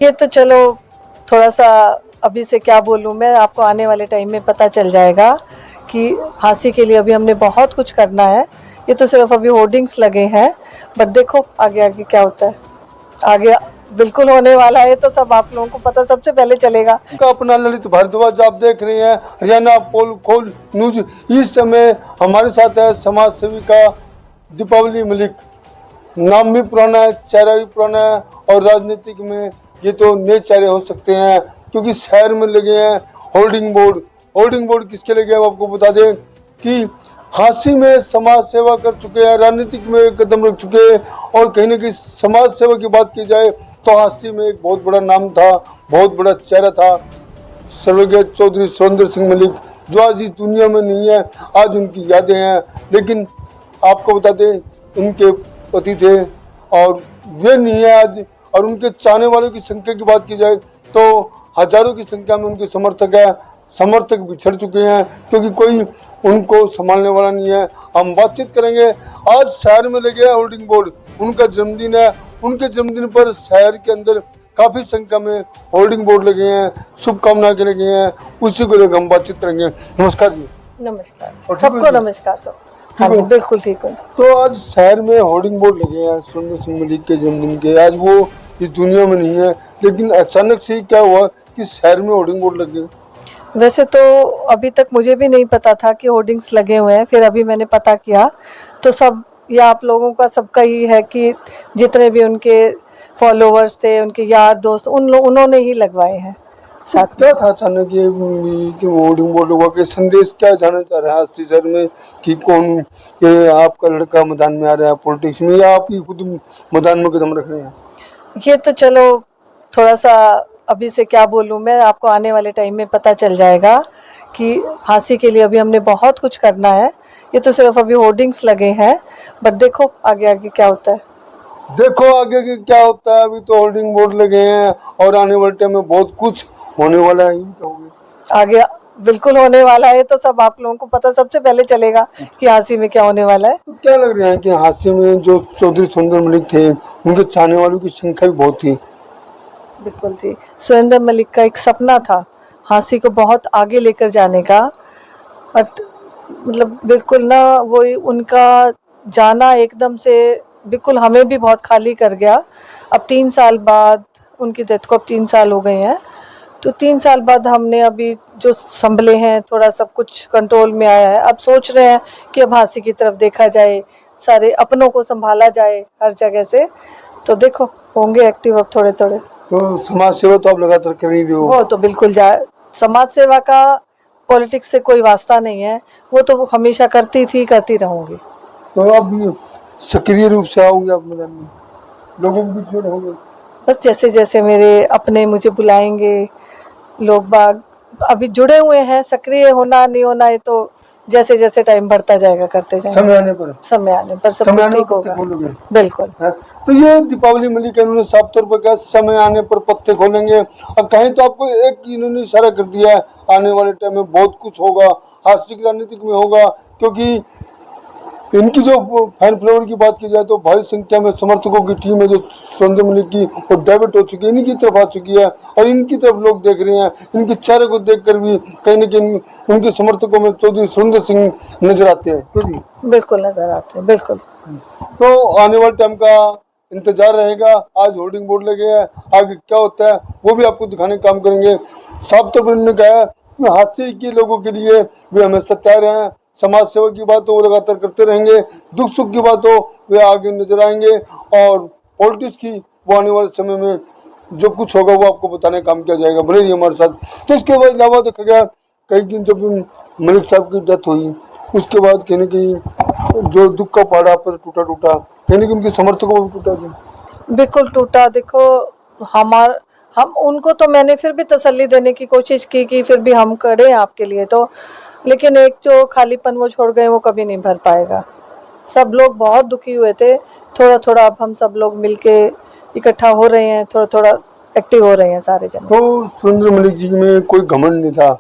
ये तो चलो थोड़ा सा अभी से क्या बोलूँ मैं, आपको आने वाले टाइम में पता चल जाएगा कि हांसी के लिए अभी हमने बहुत कुछ करना है। ये तो सिर्फ अभी होर्डिंग्स लगे हैं, बट देखो आगे आगे क्या होता है। आगे बिल्कुल होने वाला है, तो सब आप लोगों को पता सबसे पहले चलेगा। का अपना ललित भारद्वाज आप देख रहे हैं हरियाणा पोल खोल न्यूज। इस समय हमारे साथ है समाज सेविका दीपावली मलिक। नाम भी पुराना है, चेहरा भी पुराना है, और राजनीतिक में ये तो नए चेहरे हो सकते हैं क्योंकि शहर में लगे हैं होल्डिंग बोर्ड। होल्डिंग बोर्ड किसके लगे हैं आपको बता दें कि हांसी में समाज सेवा कर चुके हैं, राजनीतिक में कदम रख चुके हैं, और कहीं ना कहीं समाज सेवा की बात की जाए तो हांसी में एक बहुत बड़ा नाम था, बहुत बड़ा चेहरा था स्वर्गीय चौधरी सुरेंद्र सिंह मलिक, जो आज इस दुनिया में नहीं है। आज उनकी यादें हैं, लेकिन आपको बता दें उनके पति थे और वे नहीं है आज। और उनके चाहने वालों की संख्या की बात की जाए तो हजारों की संख्या में उनके समर्थक है। समर्थक बिछड़ चुके हैं क्योंकि कोई उनको संभालने वाला नहीं है। हम बातचीत करेंगे। आज शहर में लगे हैं होल्डिंग बोर्ड, उनका जन्मदिन है। उनके जन्मदिन पर शहर के अंदर काफी संख्या में होल्डिंग बोर्ड लगे हैं, शुभकामना के लगे हैं, उसी को लेकर हम बातचीत करेंगे। नमस्कार जी। नमस्कार सबको, नमस्कार सब। हाँ जी बिल्कुल ठीक है। तो आज शहर में होर्डिंग बोर्ड लगे हैं सुरेंद्र सिंह मलिक के जन्मदिन के। आज वो इस दुनिया में नहीं है, लेकिन अचानक से क्या हुआ कि शहर में होर्डिंग बोर्ड लगे? वैसे तो अभी तक मुझे भी नहीं पता था कि होर्डिंग्स लगे हुए हैं, फिर अभी मैंने पता किया तो सब ये आप लोगों का सबका ही है कि जितने भी उनके फॉलोवर्स थे, उनके यार दोस्त, उन्होंने ही लगवाए हैं साथ में। क्या था अचानक ये कि होर्डिंग बोर्ड लगा के संदेश क्या जाना चाह रहा है आज शहर में कि कौन ये आपका लड़का मैदान में आ रहा है पॉलिटिक्स में, या आप ही खुद मैदान में कदम रख रहे हैं? ये तो चलो थोड़ा सा अभी से क्या बोलूँ मैं, आपको आने वाले टाइम में पता चल जाएगा कि हांसी के लिए अभी हमने बहुत कुछ करना है। ये तो सिर्फ अभी होर्डिंग्स लगे हैं, बट देखो आगे आगे क्या होता है। देखो आगे की क्या होता है। अभी तो होल्डिंग बोर्ड लगे हैं और आने वाले टाइम में बहुत कुछ होने वाला है। आगे बिल्कुल होने वाला है, तो सब आप लोगों को पता सबसे पहले चलेगा कि हांसी में क्या होने वाला है। तो क्या लग रहा है कि हादसे में जो चौधरी सुरेंद्र मलिक थे उनके चाहने वालों की संख्या भी बहुत थी? बिल्कुल थी। सुरेंद्र मलिक का एक सपना था हांसी को बहुत आगे लेकर जाने का, बट मतलब बिल्कुल ना वो उनका जाना एकदम से बिल्कुल हमें भी बहुत खाली कर गया। अब 3 साल बाद उनकी डेथ को, अब 3 साल हो गए हैं, तो 3 साल बाद हमने अभी जो संभले हैं, थोड़ा सब कुछ कंट्रोल में आया है। अब सोच रहे हैं कि अब हांसी की तरफ देखा जाए, सारे अपनों को संभाला जाए हर जगह से। तो देखो होंगे एक्टिव अब थोड़े थोड़े। तो समाज सेवा तो आप लगातार कर ही रहे हो। वो तो बिल्कुल समाज सेवा का पॉलिटिक्स से कोई वास्ता नहीं है, वो तो हमेशा करती थी, करती रहूंगी। तो अब सक्रिय रूप से आओगे आप मैदान में, लोगों के बीच में रहोगे? बस जैसे जैसे मेरे अपने मुझे बुलाएंगे, लोग बाग अभी जुड़े हुए हैं। सक्रिय होना नहीं होना ये तो जैसे जैसे टाइम बढ़ता जाएगा करते जाएंगे। समय आने पर सब कुछ ठीक होगा। बिल्कुल। तो ये दीपावली मलिक इन्होंने साफ तौर पर कहा समय आने पर पत्ते खोलेंगे, और कहीं तो आपको एक इन्होंने इशारा कर दिया है आने वाले टाइम में बहुत कुछ होगा, हास्यिक राजनीतिक में होगा, क्योंकि इनकी जो फैन फॉलोअर की बात की जाए तो भारी संख्या में समर्थकों की टीम है जो सुरेंद्र मलिक की वो डाइवर्ट हो चुकी है, इन्हीं की तरफ आ चुकी है, और इनकी तरफ लोग देख रहे हैं। इनके चेहरे को देखकर भी कहीं न कहीं उनके समर्थकों में चौधरी सुरेंद्र सिंह नजर आते हैं। क्योंकि बिल्कुल नजर आते हैं, बिल्कुल। तो आने वाले टाइम का इंतजार रहेगा। आज होर्डिंग बोर्ड लगे हैं, आगे क्या होता है वो भी आपको दिखाने का काम करेंगे। साफ तौर पर उन्होंने कहा है कि हादसे के लोगों के लिए वे हमेशा तैयार हैं। समाज सेवा की बात हो वो लगातार करते रहेंगे, दुख सुख की बात हो वे आगे नजर आएंगे, और पॉलिटिक्स की वो आने वाले समय में जो कुछ होगा वो आपको बताने का काम किया जाएगा। बने रहिए हमारे साथ। तो इसके अलावा देखा गया कई दिन जब मलिक साहब की डेथ हुई उसके बाद कहीं ना कहीं जो दुख का पहाड़ा पर टूटा कहीं ना कहीं उनके समर्थकों को भी टूटा। बिल्कुल टूटा। देखो हम उनको तो मैंने फिर भी तसल्ली देने की कोशिश की कि फिर भी हम खड़े हैं आपके लिए, तो लेकिन एक जो खालीपन वो छोड़ गए वो कभी नहीं भर पाएगा। सब लोग बहुत दुखी हुए थे। थोड़ा थोड़ा अब हम सब लोग मिलके इकट्ठा हो रहे हैं, थोड़ा थोड़ा एक्टिव हो रहे हैं सारे जन। तो सुरेंद्र मलिक जी में कोई घमंड नहीं था।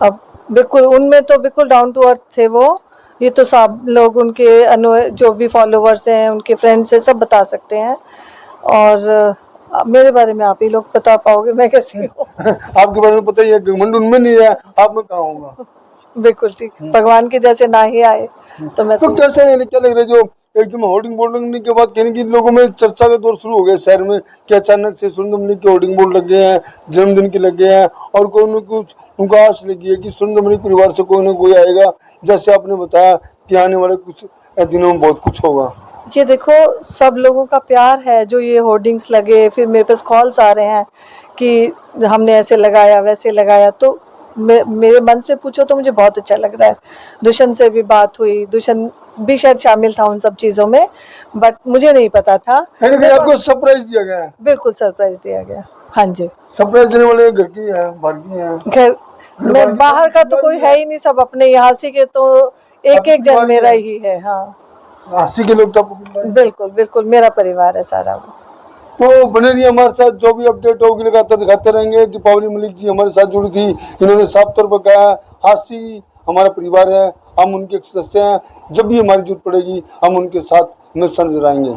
अब बिल्कुल उनमें तो बिल्कुल डाउन टू अर्थ थे वो। ये तो सब लोग उनके जो भी फॉलोवर्स हैं, उनके फ्रेंड्स हैं, सब बता सकते हैं। और मेरे बारे में आप ही लोग बता पाओगे, मैं कैसी हूँ। आपके बारे में पता ही है, घमंड उनमें नहीं है, आप में कहाँ होगा। बिल्कुल ठीक, भगवान की जैसे ना ही आए तो मैं तो कैसे क्या लग रहा है जो एकदम होर्डिंग बोर्डिंग के बाद कहीं कि लोगों में चर्चा का दौर शुरू हो गया शहर में कि अचानक से सुरेंद्र मलिक के होर्डिंग बोर्ड लग गए हैं, जन्मदिन के लग गए हैं, और कोई न कुछ उनको आस लगी है कि सुरेंद्र मलिक परिवार से कोई ना कोई आएगा, जैसे आपने बताया कि आने वाले कुछ दिनों में बहुत कुछ होगा। ये देखो, सब लोगों का प्यार है जो ये होर्डिंग्स लगे, फिर मेरे पास कॉल्स आ रहे हैं कि हमने ऐसे लगाया वैसे लगाया, तो मेरे मन से पूछो तो मुझे बहुत अच्छा लग रहा है। दुष्यंत से भी बात हुई, दुष्यंत भी शायद शामिल था उन सब चीज़ों में, बट मुझे नहीं पता था। आपको सरप्राइज दिया गया है। बिल्कुल सरप्राइज दिया गया। हाँ जी, सरप्राइज देने वाले घर की है, बाहर की है। खैर मैं बाहर का तो कोई है ही नहीं, सब अपने यहाँ से के, तो एक एक जन मेरा ही है। हाँ 80 के लोग तो आपको बिल्कुल बिल्कुल मेरा परिवार है सारा वो। तो बने रहिए हमारे साथ, जो भी अपडेट होगी लगातार दिखाते रहेंगे। दीपावली मलिक जी हमारे साथ जुड़ी थी, इन्होंने साफ तौर पर कहा हासी हमारा परिवार है, हम उनके सदस्य हैं, जब भी हमारी जरूरत पड़ेगी हम उनके साथ हमेशा नजर आएंगे।